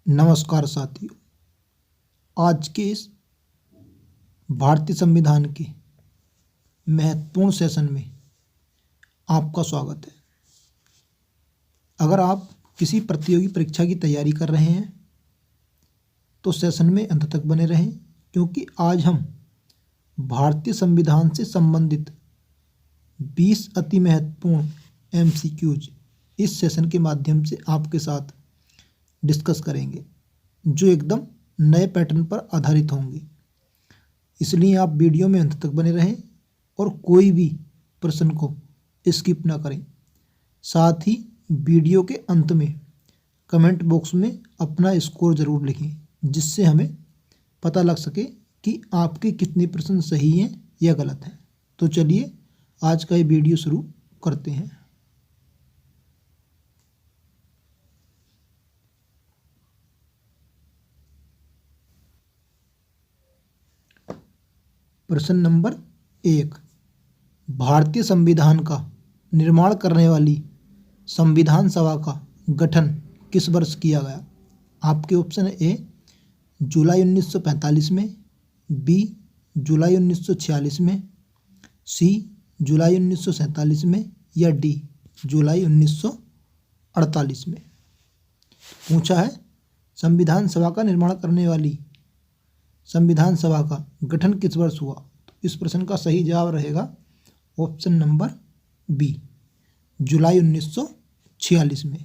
नमस्कार साथियों। आज के इस भारतीय संविधान के महत्वपूर्ण सेशन में आपका स्वागत है। अगर आप किसी प्रतियोगी परीक्षा की तैयारी कर रहे हैं तो सेशन में अंत तक बने रहें, क्योंकि आज हम भारतीय संविधान से संबंधित 20 अति महत्वपूर्ण MCQs इस सेशन के माध्यम से आपके साथ डिस्कस करेंगे, जो एकदम नए पैटर्न पर आधारित होंगे। इसलिए आप वीडियो में अंत तक बने रहें और कोई भी प्रश्न को स्किप ना करें। साथ ही वीडियो के अंत में कमेंट बॉक्स में अपना स्कोर ज़रूर लिखें, जिससे हमें पता लग सके कि आपके कितने प्रश्न सही हैं या गलत हैं। तो चलिए आज का ये वीडियो शुरू करते हैं। प्रश्न नंबर 1, भारतीय संविधान का निर्माण करने वाली संविधान सभा का गठन किस वर्ष किया गया? आपके ऑप्शन है ए जुलाई 1945 में, बी जुलाई 1946 में, सी जुलाई 1947 में या डी जुलाई 1948 में। पूछा है संविधान सभा का निर्माण करने वाली संविधान सभा का गठन किस वर्ष हुआ? तो इस प्रश्न का सही जवाब रहेगा ऑप्शन नंबर बी जुलाई 1946 में।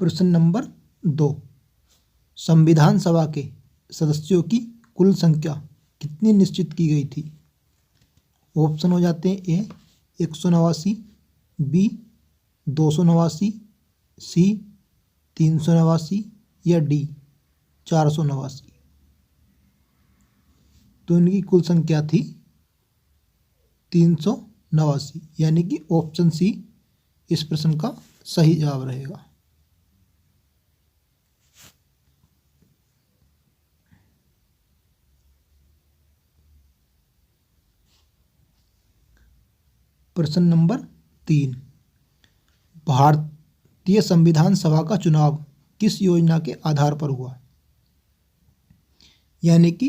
प्रश्न नंबर 2, संविधान सभा के सदस्यों की कुल संख्या कितनी निश्चित की गई थी? ऑप्शन हो जाते हैं ए 189, बी 289, सी 389 या डी 489। तो इनकी कुल संख्या थी 389, यानी कि ऑप्शन सी इस प्रश्न का सही जवाब रहेगा। प्रश्न नंबर 3, भारतीय संविधान सभा का चुनाव किस योजना के आधार पर हुआ? यानी कि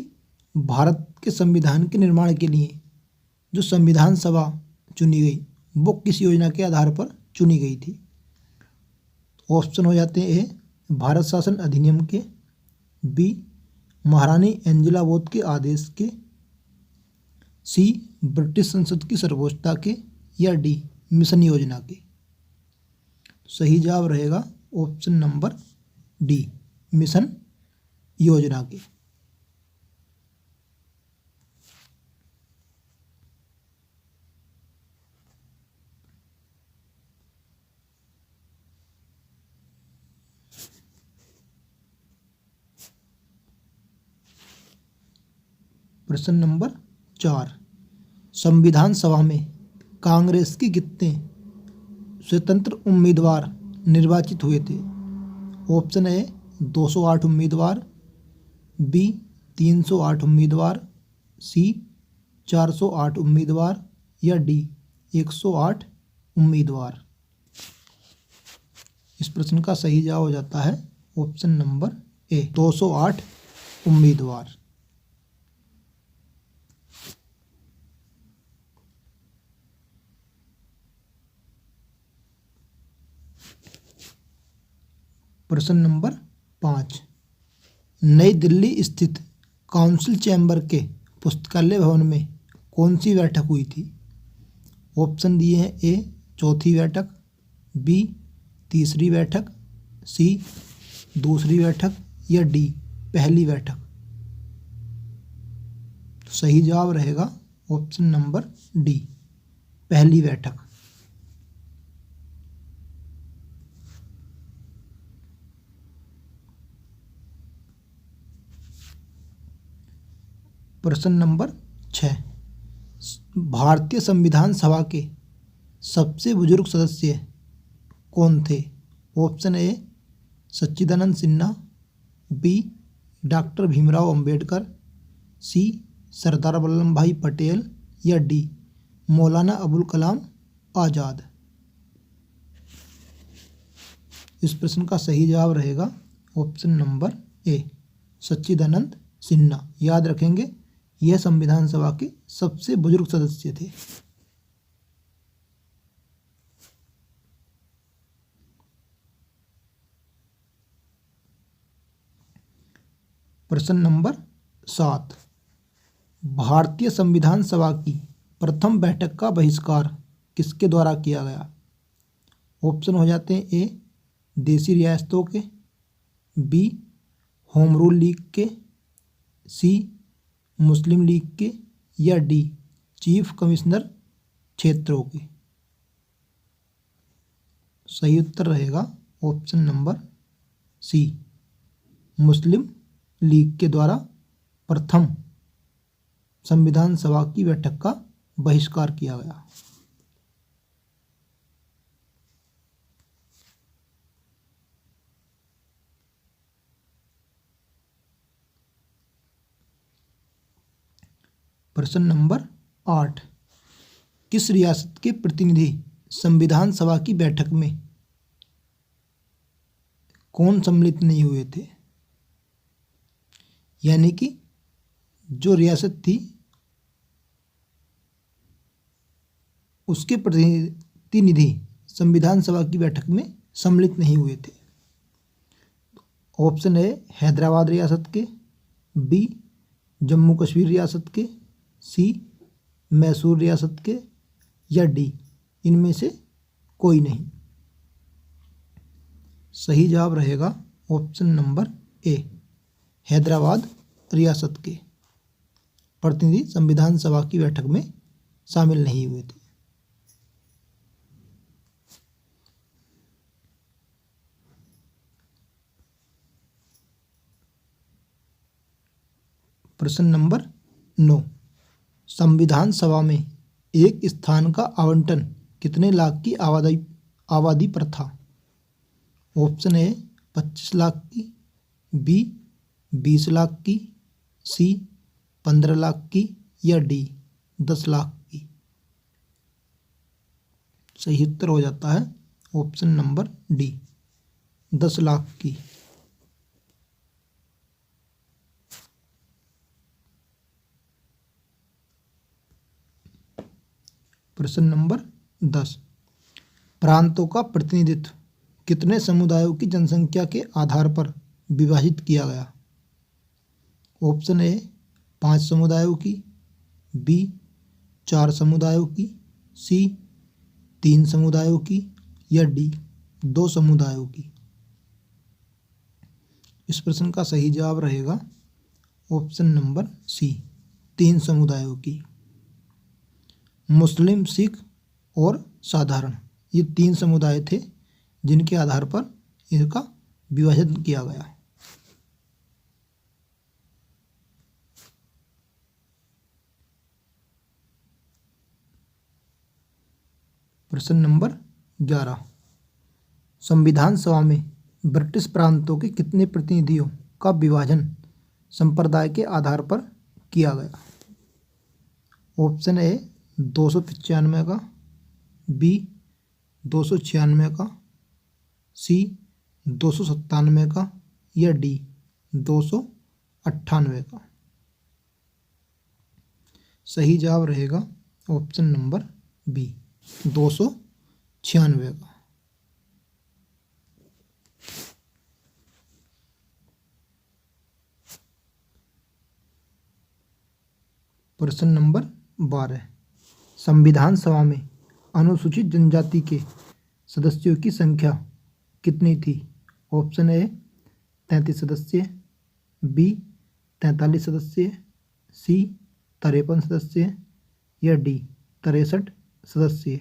भारत के संविधान के निर्माण के लिए जो संविधान सभा चुनी गई वो किस योजना के आधार पर चुनी गई थी? ऑप्शन हो जाते हैं ए भारत शासन अधिनियम के, बी महारानी एंजिलाबोथ के आदेश के, सी ब्रिटिश संसद की सर्वोच्चता के या डी मिशन योजना के। सही जवाब रहेगा ऑप्शन नंबर डी मिशन योजना के। प्रश्न नंबर 4, संविधान सभा में कांग्रेस के कितने स्वतंत्र उम्मीदवार निर्वाचित हुए थे? ऑप्शन ए 208 उम्मीदवार, बी 308 उम्मीदवार, सी 408 उम्मीदवार या डी 108 उम्मीदवार। इस प्रश्न का सही जवाब हो जाता है ऑप्शन नंबर ए 208 उम्मीदवार। प्रश्न नंबर 5, नई दिल्ली स्थित काउंसिल चैम्बर के पुस्तकालय भवन में कौन सी बैठक हुई थी? ऑप्शन दिए हैं ए चौथी बैठक, बी तीसरी बैठक, सी दूसरी बैठक या डी पहली बैठक। तो सही जवाब रहेगा ऑप्शन नंबर डी पहली बैठक। प्रश्न नंबर 6, भारतीय संविधान सभा के सबसे बुजुर्ग सदस्य कौन थे? Option A Sachchidanand Sinha, B doctor Bhimrao Ambedkar, C Sardar Vallabh Bhai Patel या डी मौलाना अबुल कलाम आज़ाद। इस प्रश्न का सही जवाब रहेगा option number A Sachchidanand Sinha. याद रखेंगे यह संविधान सभा के सबसे बुजुर्ग सदस्य थे। प्रश्न नंबर 7, भारतीय संविधान सभा की प्रथम बैठक का बहिष्कार किसके द्वारा किया गया? ऑप्शन हो जाते हैं ए देशी रियासतों के, बी होम रूल लीग के, सी मुस्लिम लीग के या डी चीफ कमिश्नर क्षेत्रों के। सही उत्तर रहेगा ऑप्शन नंबर सी मुस्लिम लीग के द्वारा प्रथम संविधान सभा की बैठक का बहिष्कार किया गया। प्रश्न नंबर 8, किस रियासत के प्रतिनिधि संविधान सभा की बैठक में कौन सम्मिलित नहीं हुए थे? यानी कि जो रियासत थी उसके प्रतिनिधि संविधान सभा की बैठक में सम्मिलित नहीं हुए थे। ऑप्शन ए हैदराबाद रियासत के, बी जम्मू कश्मीर रियासत के, सी मैसूर रियासत के या डी इनमें से कोई नहीं। सही जवाब रहेगा ऑप्शन नंबर ए हैदराबाद रियासत के प्रतिनिधि संविधान सभा की बैठक में शामिल नहीं हुए थे। प्रश्न नंबर 9, संविधान सभा में एक स्थान का आवंटन कितने लाख की आबादी पर था? ऑप्शन ए 25 लाख की, बी 20 लाख की, सी 15 लाख की या डी 10 लाख की। सही उत्तर हो जाता है ऑप्शन नंबर डी 10 लाख की। प्रश्न नंबर 10, प्रांतों का प्रतिनिधित्व कितने समुदायों की जनसंख्या के आधार पर विभाजित किया गया? ऑप्शन ए 5 समुदायों की, बी 4 समुदायों की, सी 3 समुदायों की या डी 2 समुदायों की। इस प्रश्न का सही जवाब रहेगा ऑप्शन नंबर सी 3 समुदायों की। मुस्लिम, सिख और साधारण ये 3 समुदाय थे जिनके आधार पर इनका विभाजन किया गया। प्रश्न नंबर 11, संविधान सभा में ब्रिटिश प्रांतों के कितने प्रतिनिधियों का विभाजन संप्रदाय के आधार पर किया गया? ऑप्शन ए 295 का, बी 296 का, सी 297 का या डी 298 का। सही जवाब रहेगा ऑप्शन नंबर बी 296 का। प्रश्न नंबर 12, संविधान सभा में अनुसूचित जनजाति के सदस्यों की संख्या कितनी थी? ऑप्शन ए 33 सदस्य, बी 43 सदस्य, सी 53 सदस्य या डी 63 सदस्य।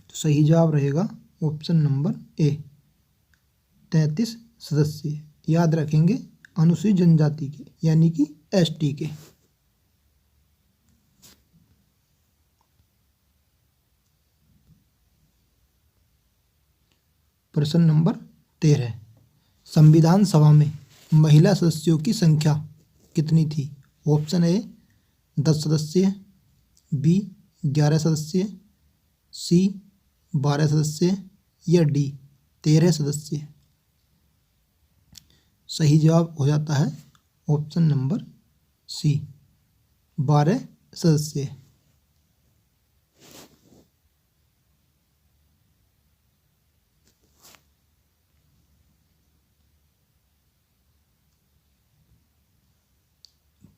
तो सही जवाब रहेगा ऑप्शन नंबर ए 33 सदस्य। याद रखेंगे अनुसूचित जनजाति के यानी कि एसटी के। प्रश्न नंबर 13, संविधान सभा में महिला सदस्यों की संख्या कितनी थी? ऑप्शन ए 10 सदस्य, बी 11 सदस्य, सी 12 सदस्य या डी 13 सदस्य। सही जवाब हो जाता है ऑप्शन नंबर सी 12 सदस्य।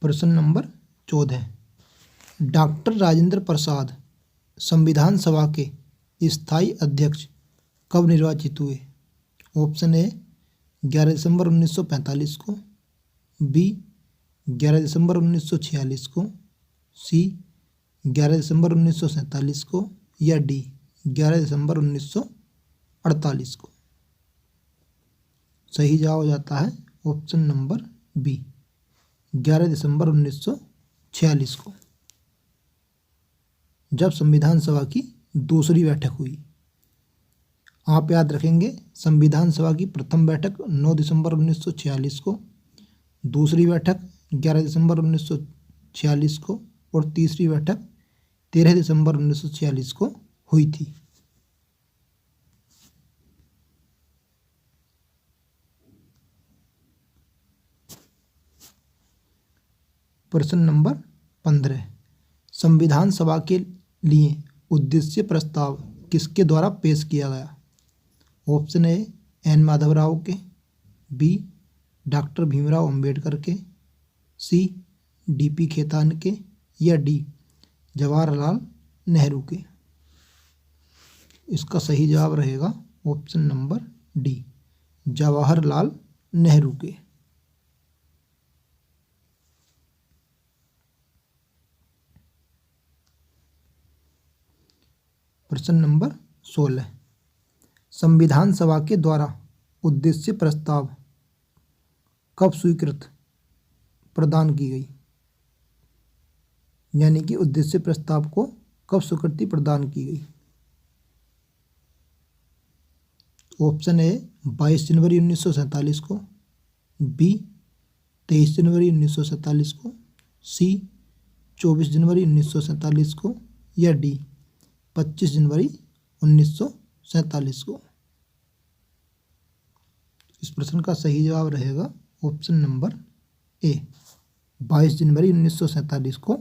प्रश्न नंबर 14, डॉक्टर राजेंद्र प्रसाद संविधान सभा के स्थायी अध्यक्ष कब निर्वाचित हुए? ऑप्शन ए 11 दिसंबर 1945 को, बी 11 दिसंबर 1946 को, सी 11 दिसंबर 1947 को या डी 11 दिसंबर 1948 को। सही जवाब हो जाता है ऑप्शन नंबर बी 11 दिसंबर 1946 को, जब संविधान सभा की दूसरी बैठक हुई। आप याद रखेंगे, संविधान सभा की प्रथम बैठक 9 दिसंबर 1946 को, दूसरी बैठक 11 दिसंबर 1946 को और तीसरी बैठक 13 दिसंबर 1946 को हुई थी। प्रश्न नंबर 15, संविधान सभा के लिए उद्देश्य प्रस्ताव किसके द्वारा पेश किया गया? Option A N Madhav Rao के, बी डॉक्टर भीमराव अंबेडकर के, सी डीपी खेतान के या डी जवाहरलाल नेहरू के। इसका सही जवाब रहेगा option number D Jawaharlal Nehru के। प्रश्न नंबर 16, संविधान सभा के द्वारा उद्देश्य प्रस्ताव कब स्वीकृत प्रदान की गई? यानी कि उद्देश्य प्रस्ताव को कब स्वीकृति प्रदान की गई? ऑप्शन ए 22 जनवरी 1947 को, बी 23 जनवरी 1947 को, सी 24 जनवरी 1947 को या डी 25 जनवरी 1947 को। इस प्रश्न का सही जवाब रहेगा ऑप्शन नंबर ए 22 जनवरी 1947 को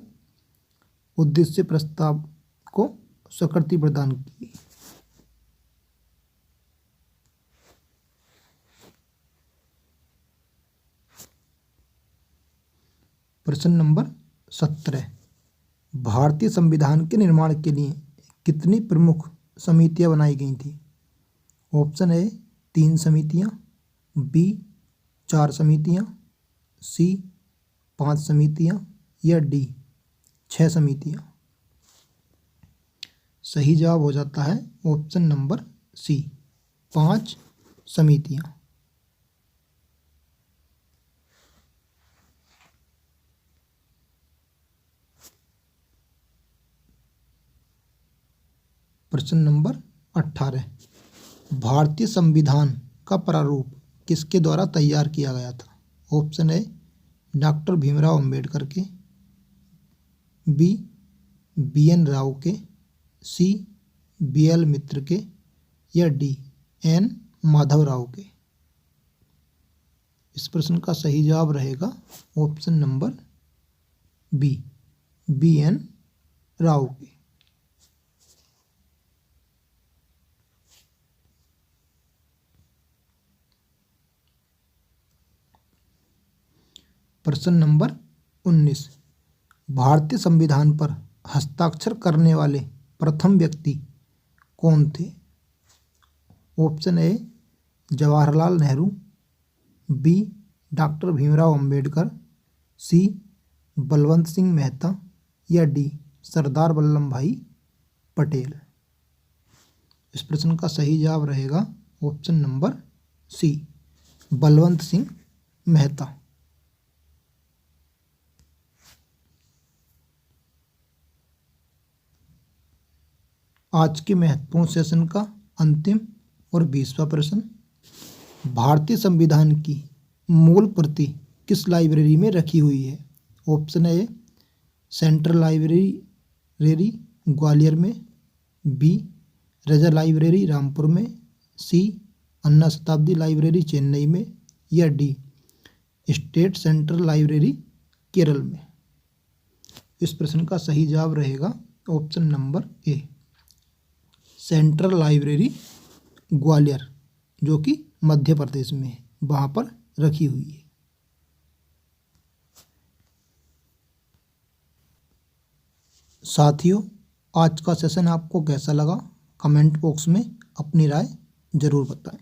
उद्देश्य प्रस्ताव को स्वीकृति प्रदान की। प्रश्न नंबर 17, भारतीय संविधान के निर्माण के लिए कितनी प्रमुख समितियां बनाई गई थी? ऑप्शन ए 3 समितियां, बी 4 समितियां, सी 5 समितियां या डी 6 समितियां। सही जवाब हो जाता है ऑप्शन नंबर सी 5 समितियां। प्रश्न नंबर 18, भारतीय संविधान का प्रारूप किसके द्वारा तैयार किया गया था? Option A doctor Bhimrao Ambedkar के, बी BN राव के, सी BL मित्र के या डी N माधव राव के। इस प्रश्न का सही जवाब रहेगा option number B BN Rao के। प्रश्न नंबर 19, भारतीय संविधान पर हस्ताक्षर करने वाले प्रथम व्यक्ति कौन थे? Option A Jawaharlal Nehru, B doctor Bhimrao Ambedkar, C Balwant Singh Mehta या डी सरदार वल्लभ भाई पटेल। इस प्रश्न का सही जवाब रहेगा option number C Balwant Singh Mehta. आज के महत्वपूर्ण सेशन का अंतिम और 20वां प्रश्न, भारतीय संविधान की मूल प्रति किस लाइब्रेरी में रखी हुई है? Option A central library Gwalior में, बी रजा लाइब्रेरी रामपुर में, सी अन्ना शताब्दी लाइब्रेरी चेन्नई में, या D state central library Kerala में। इस प्रश्न का सही जवाब रहेगा option number A central library Gwalior, जो कि मध्य प्रदेश में है, वहाँ पर रखी हुई है। साथियों, आज का सेशन आपको कैसा लगा? कमेंट बॉक्स में अपनी राय ज़रूर बताएं।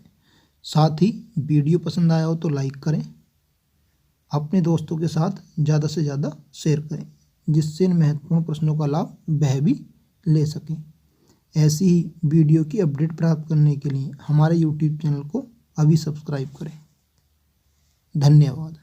साथ ही वीडियो पसंद आया हो तो लाइक करें, अपने दोस्तों के साथ ज़्यादा से ज़्यादा शेयर करें, जिससे इन महत्वपूर्ण प्रश्नों का लाभ वह भी ले सकें। ऐसी ही वीडियो की अपडेट प्राप्त करने के लिए हमारे YouTube चैनल को अभी सब्सक्राइब करें। धन्यवाद।